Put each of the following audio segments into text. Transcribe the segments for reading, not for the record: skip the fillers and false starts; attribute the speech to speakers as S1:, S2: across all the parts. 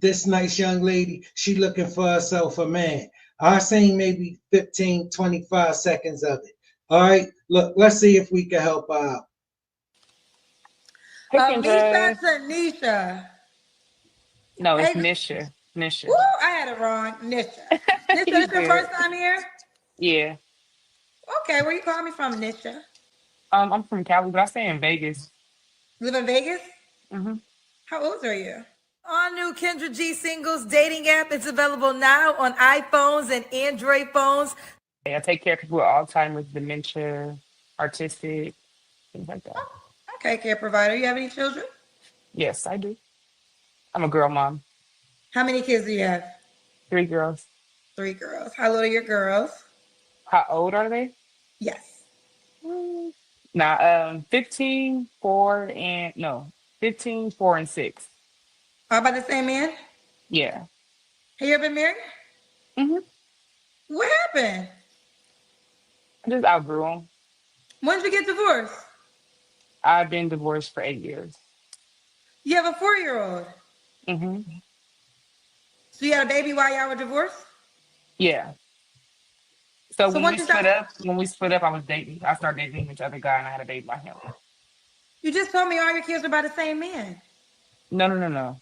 S1: this nice young lady, she looking for herself a man. I seen maybe 15, 25 seconds of it. All right, look, let's see if we can help her out.
S2: Hey,
S3: Nisha
S2: Kendra.
S3: to Nisha.
S2: No, it's
S3: Hey,
S2: Nisha.
S3: woo,
S2: Nisha.
S3: I had it wrong. Nisha. Nisha,
S2: You
S3: this your
S2: good?
S3: first time here?
S2: Yeah.
S3: Okay, where you calling me from, Nisha?
S2: I'm from Cali, but I stay in Vegas.
S3: You live in Vegas?
S2: Hmm.
S3: How old are you? All new Kendra G singles dating app is available now on iPhones and Android phones.
S2: I take care of people with Alzheimer's, dementia, artistic, things like that.
S3: Okay, care provider. You have any children?
S2: Yes, I do. I'm a girl mom.
S3: How many kids do you have?
S2: 3 girls.
S3: Three girls. How old are your girls?
S2: How old are they?
S3: Yes.
S2: Mm, Nah, 15, 4, and no, 15, 4, and 6.
S3: All by the same man?
S2: Yeah.
S3: Have you ever been married?
S2: Hmm.
S3: What happened?
S2: I just outgrew them.
S3: When did you get divorced?
S2: I've been divorced for 8 years.
S3: You have a 4-year-old.
S2: Hmm.
S3: So you had a baby while y'all were divorced?
S2: Yeah. So
S3: So once you start,
S2: when we split up, I was dating. I started dating this other guy, and I had a baby by him.
S3: you just told me all your kids were by the same man.
S2: No, no, no, no,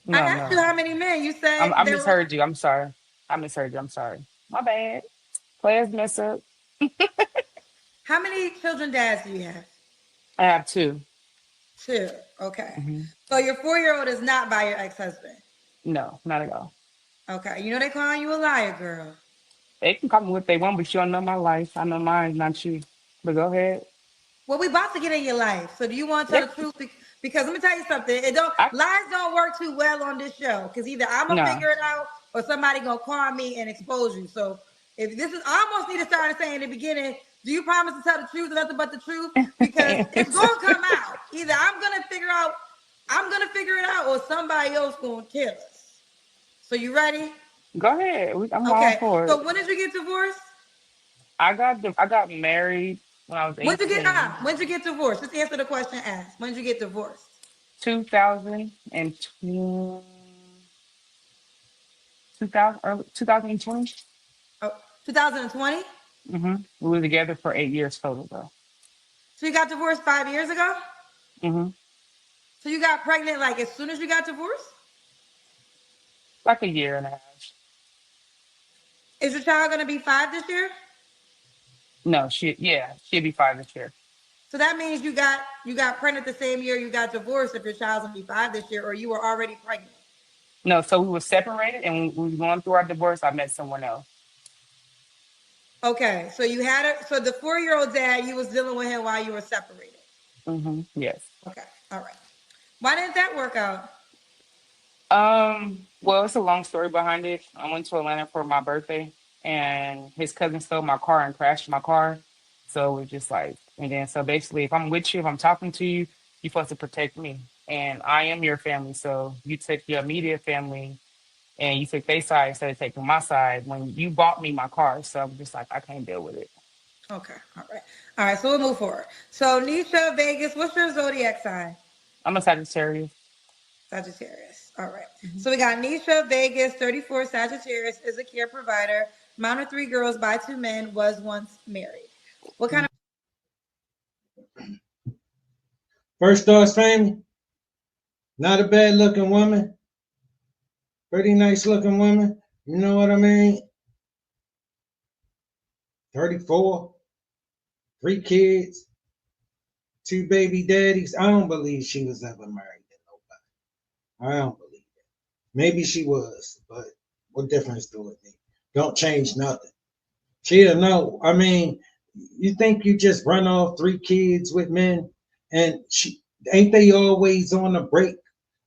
S3: I
S2: no,
S3: asked you
S2: no.
S3: how many men. You said
S2: I
S3: there were.
S2: misheard you. I'm sorry. I misheard you. I'm sorry. My bad. Players mess up.
S3: How many children dads do you have?
S2: I have two.
S3: Two. Okay.
S2: Hmm.
S3: So your 4-year-old is not by your ex-husband.
S2: No, not at all.
S3: Okay. You know they calling you a liar, girl.
S2: They can call me what they want, but you don't know my life. I know mine, not you. But go ahead.
S3: Well, we about to get in your life. So do you want to tell
S2: Yeah.
S3: the truth? Because let me tell you something. It don't
S2: I
S3: lies don't work too well on this show. Because either I'm gonna
S2: no.
S3: figure it out or somebody gonna call me and expose you. So if this is, I almost need to start saying in the beginning. Do you promise to tell the truth and nothing but the truth? Because it's gonna come out. Either I'm gonna figure it out, or somebody else gonna kill us. So you ready?
S2: Go ahead. I'm all
S3: Okay.
S2: for it.
S3: So when did you get divorced?
S2: I got married when I was
S3: When did you get
S2: 18.
S3: when did you get divorced? Just answer the question asked. When did you get divorced?
S2: 2020, 2000, early 2020.
S3: Oh, 2020?
S2: Mm-hmm. We were together for 8 years total, though.
S3: So you got divorced 5 years ago?
S2: Mm-hmm.
S3: So you got pregnant like as soon as you got divorced?
S2: Like a year and a half.
S3: Is your child gonna be 5 this year?
S2: No, she'd be 5 this year.
S3: So that means you got pregnant the same year you got divorced if your child's gonna be 5 this year, or you were already pregnant.
S2: No, so we were separated, and when we were going through our divorce, I met someone else.
S3: Okay, so you had it. So the 4-year-old dad, you was dealing with him while you were separated.
S2: Mm-hmm. Yes.
S3: Okay, all right. Why didn't that work out?
S2: Well, it's a long story behind it. I went to Atlanta for my birthday, and his cousin stole my car and crashed my car. So it was just like, and then so basically, if I'm with you, if I'm talking to you, you're supposed to protect me, and I am your family. So you took your immediate family, and you took their side instead of taking my side when you bought me my car. So I'm just like, I can't deal with it.
S3: Okay, all right. So we'll move forward. So Nisha Vegas, what's your zodiac sign?
S2: I'm a Sagittarius.
S3: Sagittarius. All right.
S2: Mhm.
S3: So we got Nisha Vegas, 34, Sagittarius, is a care provider. Mom of 3 girls by 2 men, was once married. What kind of
S1: First thoughts, family. Not a bad looking woman. Pretty nice looking woman. You know what I mean? 34, 3 kids, 2 baby daddies. I don't believe she was ever married to nobody. I don't believe it. Maybe she was, but what difference do it make? Don't change nothing. She'll know. I mean, you think you just run off 3 kids with men, and she ain't they always on a break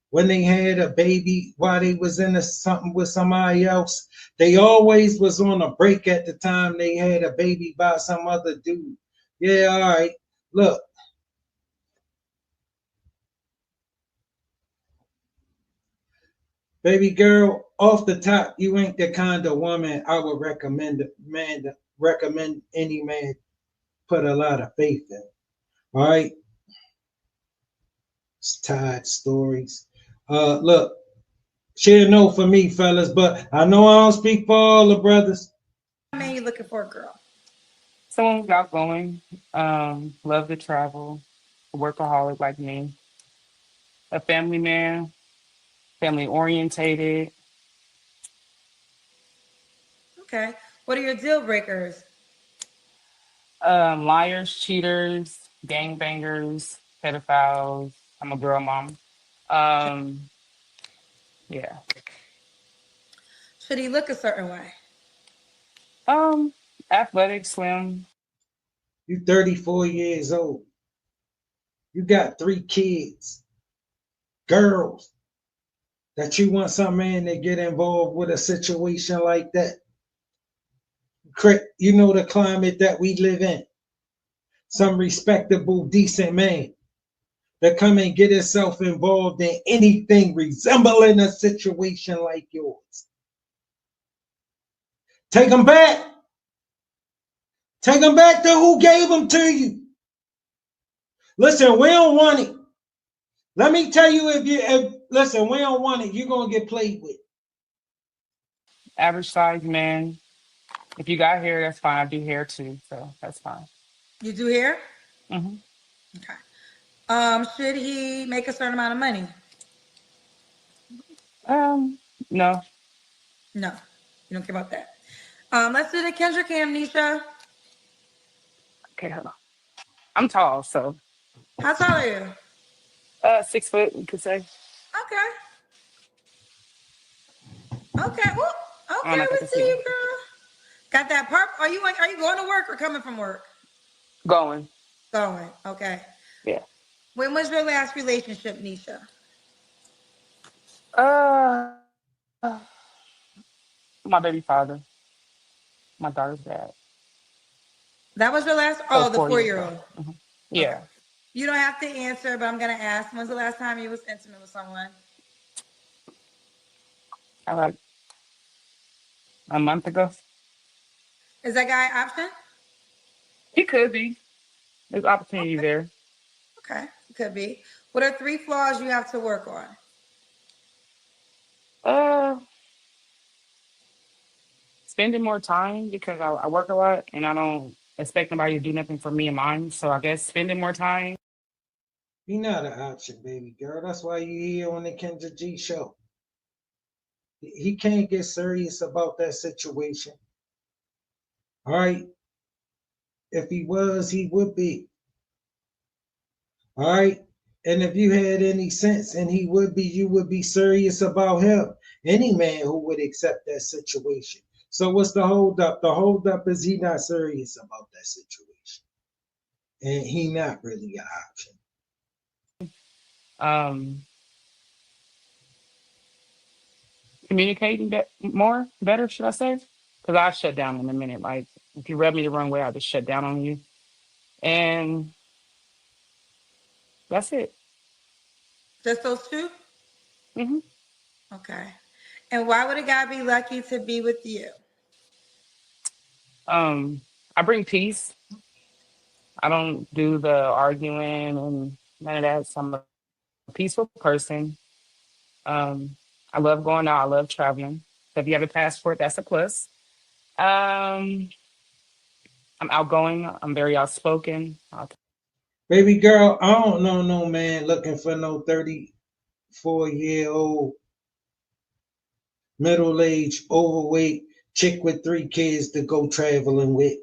S1: when they had a baby while they was in something with somebody else? They always was on a break at the time they had a baby by some other dude. Yeah, all right. Look, baby girl, off the top, you ain't the kind of woman I would recommend any man put a lot of faith in. All right, it's tired stories. Look, She'll know for me, fellas, but I know I don't speak for all the brothers.
S3: Man, you looking for a girl?
S2: Someone who's outgoing, love to travel, a workaholic like me, a family man, family orientated,
S3: Okay. What are your deal breakers?
S2: liars, cheaters, gangbangers, pedophiles. I'm a girl mom. Um, yeah.
S3: Should he look a certain way?
S2: Um, athletic, slim.
S1: You 34 years old. You got 3 kids, girls, that you want some man to get involved with a situation like that. You know the climate that we live in. Some respectable, decent man that come and get himself involved in anything resembling a situation like yours. Take them back. Take them back to who gave them to you. Listen, we don't want it. Let me tell you, listen, we don't want it. You're gonna get played with.
S2: Average size man. If you got hair, that's fine. I do hair too, so that's fine.
S3: You do hair?
S2: Mm-hmm.
S3: Okay. Should he make a certain amount of money?
S2: No.
S3: No, you don't care about that. Let's do the Kendra Cam, Nisha.
S2: Okay, hold on. I'm tall, so
S3: How tall are you?
S2: 6 foot, you could say.
S3: Okay. Okay. Well,
S2: I don't
S3: okay,
S2: know if I
S3: we
S2: can
S3: see
S2: see
S3: you,
S2: it.
S3: girl. Got that purple? Are you going to work or coming from work?
S2: Going.
S3: Going. Okay.
S2: Yeah.
S3: When was your last relationship, Nisha?
S2: Uh, my baby father, my daughter's dad.
S3: That was your last?
S2: So
S3: Oh, the
S2: 4 years ago.
S3: 4-year-old.
S2: Mhm.
S3: Okay.
S2: Yeah.
S3: You don't have to answer, but I'm gonna ask. When's the last time you was intimate with someone?
S2: Like a month ago.
S3: Is that guy option?
S2: He could be. There's opportunity
S3: Okay.
S2: there.
S3: Okay. Could be. What are 3 flaws you have to work on?
S2: Uh, spending more time because I work a lot and I don't expect nobody to do nothing for me and mine. So I guess spending more time.
S1: He not an option, baby girl. That's why you here on the Kendra G show. He can't get serious about that situation. All right. If he was, he would be. All right. And if you had any sense and he would be, you would be serious about him. Any man who would accept that situation. So what's the holdup? The holdup is he not serious about that situation. And he not really an option.
S2: Um, communicating more better, should I say? Because I shut down in a minute. Like if you rub me the wrong way, I'll just shut down on you. And that's it.
S3: Just those 2?
S2: Hmm.
S3: Okay. And why would a guy be lucky to be with you?
S2: I bring peace. I don't do the arguing and none of that. So I'm a peaceful person. Um, I love going out. I love traveling. So if you have a passport, that's a plus. Um, I'm outgoing. I'm very outspoken.
S1: Baby girl, I don't know no man looking for no 34-year-old, middle-aged, overweight chick with 3 kids to go traveling with.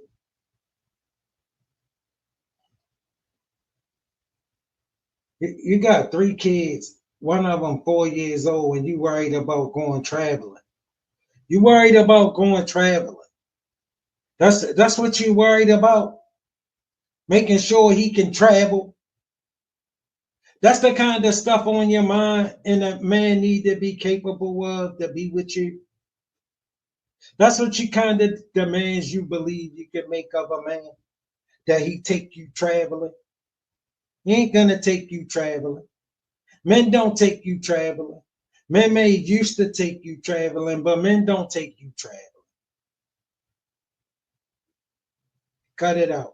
S1: You got 3 kids, one of them 4 years old, and you worried about going traveling. You worried about going traveling. That's what you worried about. Making sure he can travel. That's the kind of stuff on your mind, and a man need to be capable of to be with you. That's what you kind of demands you believe you can make of a man. That he take you traveling. He ain't gonna take you traveling. Men don't take you traveling. Men may used to take you traveling, but men don't take you traveling. Cut it out.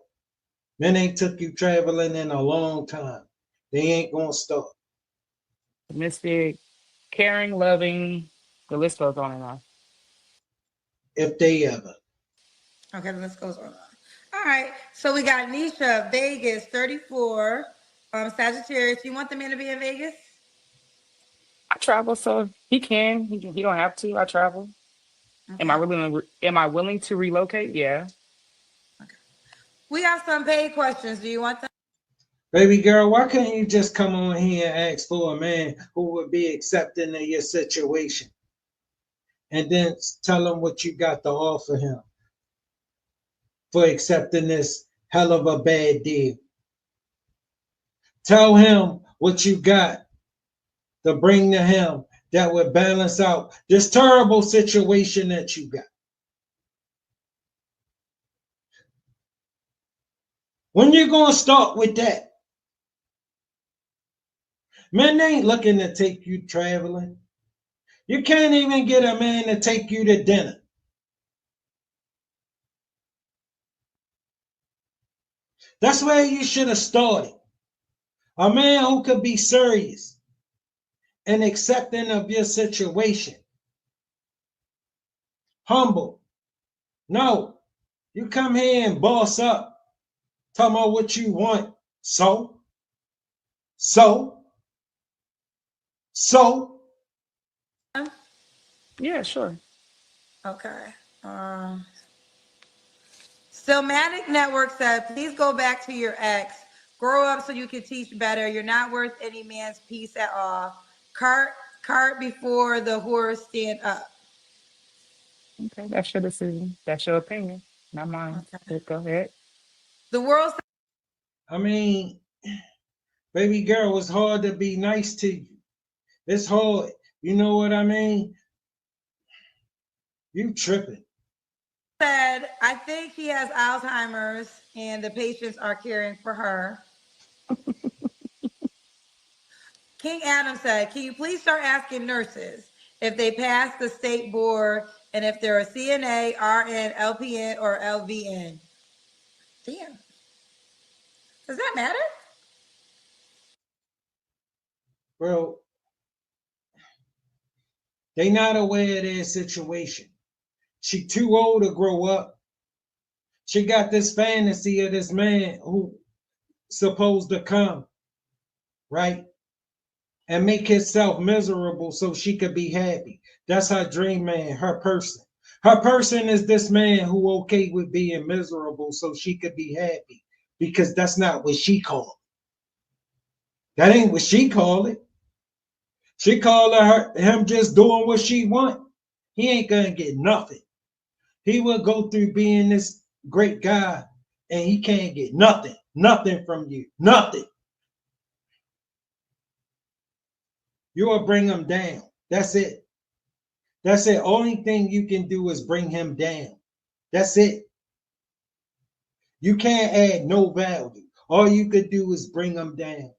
S1: Men ain't took you traveling in a long time. They ain't gonna start.
S2: Optimistic, caring, loving, The list goes on and on.
S1: if they ever.
S3: Okay, the list goes on. All right. So we got Nisha, Vegas, 34, Sagittarius. You want the man to be in Vegas?
S2: I travel, so he can. He don't have to. I travel. Am I
S3: Okay.
S2: really? Am I willing to relocate? Yeah.
S3: Okay. We have some paid questions. Do you want them?
S1: Baby girl, why couldn't you just come on here and ask for a man who would be accepting of your situation? And then tell him what you got to offer him for accepting this hell of a bad deal. Tell him what you got to bring to him that would balance out this terrible situation that you got. When you gonna start with that? Men ain't looking to take you traveling. You can't even get a man to take you to dinner. That's where you should have started. A man who could be serious and accepting of your situation. Humble. No, you come here and boss up. Talking about what you want. So, so, so.
S2: Yeah, sure.
S3: Okay. Stillmatic Network said, please go back to your ex. Grow up so you can teach better. You're not worth any man's peace at all. Cart before the horse stand up.
S2: Okay, that's your decision. That's your opinion, not mine.
S3: Okay.
S2: But go ahead.
S3: The world.
S1: I mean, baby girl, it's hard to be nice to you. It's hard. You know what I mean? You tripping.
S3: Said, I think he has Alzheimer's and the patients are caring for her. King Adam said, can you please start asking nurses if they pass the state board and if they're a CNA, RN, LPN, or LVN? Damn. Does that matter?
S1: Bro, they not aware of their situation. She too old to grow up. She got this fantasy of this man who supposed to come, right? And make himself miserable so she could be happy. That's her dream man, her person. Her person is this man who okay with being miserable so she could be happy. Because that's not what she called it. That ain't what she called it. She called him just doing what she want. He ain't gonna get nothing. He will go through being this great guy and he can't get nothing. Nothing from you. Nothing. You will bring him down. That's it. That's it. Only thing you can do is bring him down. That's it. You can't add no value. All you could do is bring him down.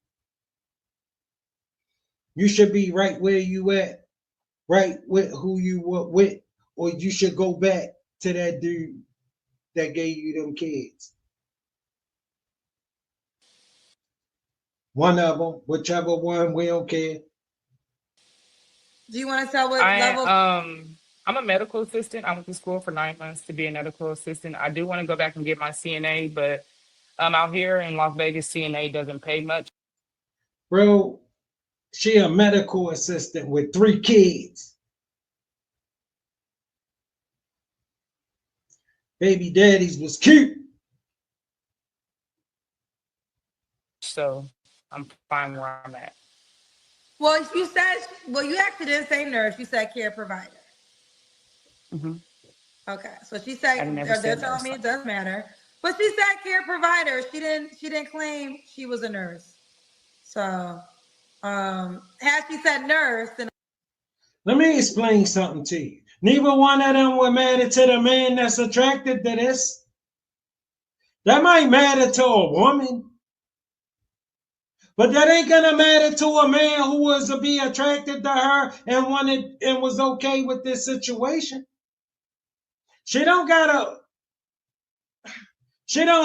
S1: You should be right where you at, right with who you were with, or you should go back to that dude that gave you them kids. One of them, whichever one, we don't care.
S3: Do you want to tell what level?
S2: I'm a medical assistant. I went to school for 9 months to be a medical assistant. I do want to go back and get my CNA, but out here in Las Vegas, CNA doesn't pay much.
S1: Bro, she a medical assistant with 3 kids. Baby daddies was cute.
S2: So I'm fine where I'm at.
S3: Well, you actually didn't say nurse. You said care provider.
S2: Mm-hmm.
S3: Okay, so she said they're telling me it does matter, but she said care provider. She didn't claim she was a nurse. So, had she said nurse, then
S1: let me explain something to you. Neither one of them were married to the man that's attracted to this. That might matter to a woman, but that ain't gonna matter to a man who was to be attracted to her and wanted and was okay with this situation. She don't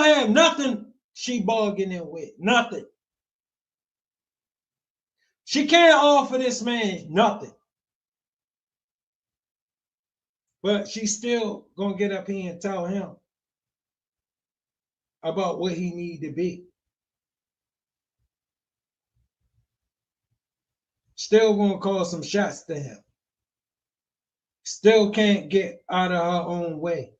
S1: have nothing she bargaining with. Nothing. She can't offer this man nothing. But she's still gonna get up here and tell him about what he need to be. Still gonna call some shots to him. Still can't get out of her own way.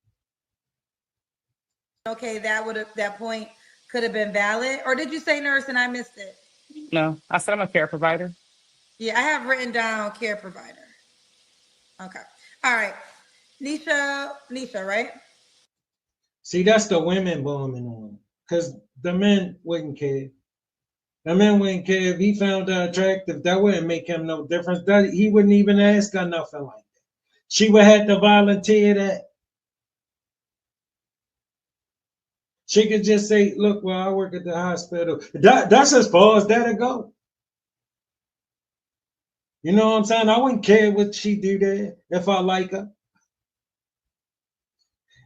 S3: Okay, that point could have been valid. Or did you say nurse and I missed it?
S2: No, I said I'm a care provider.
S3: Yeah, I have written down care provider. Okay. All right. Nisha, right?
S1: See, that's the women bombing on. Because the men wouldn't care. The men wouldn't care if he found her attractive. That wouldn't make him no difference. He wouldn't even ask her nothing like that. She would have to volunteer that. She could just say, look, well, I work at the hospital. That's as far as that'll go. You know what I'm saying? I wouldn't care what she do there if I like her.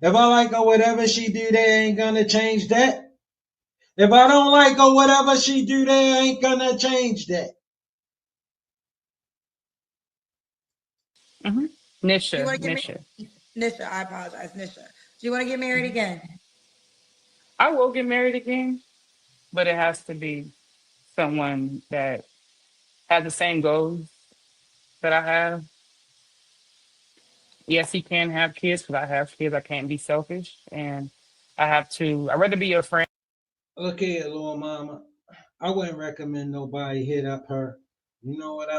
S1: If I like her, whatever she do there ain't gonna change that. If I don't like her, whatever she do there ain't gonna change that.
S2: Mm-hmm.
S3: Do you
S2: Nisha,
S3: want to get
S2: Nisha.
S3: married? Nisha, I apologize, Nisha. Do you want to get married again?
S2: I will get married again, but it has to be someone that has the same goals that I have. Yes, he can have kids because I have kids. I can't be selfish, and I'd rather be your friend.
S1: Look here, little mama. I wouldn't recommend nobody hit up her. You know what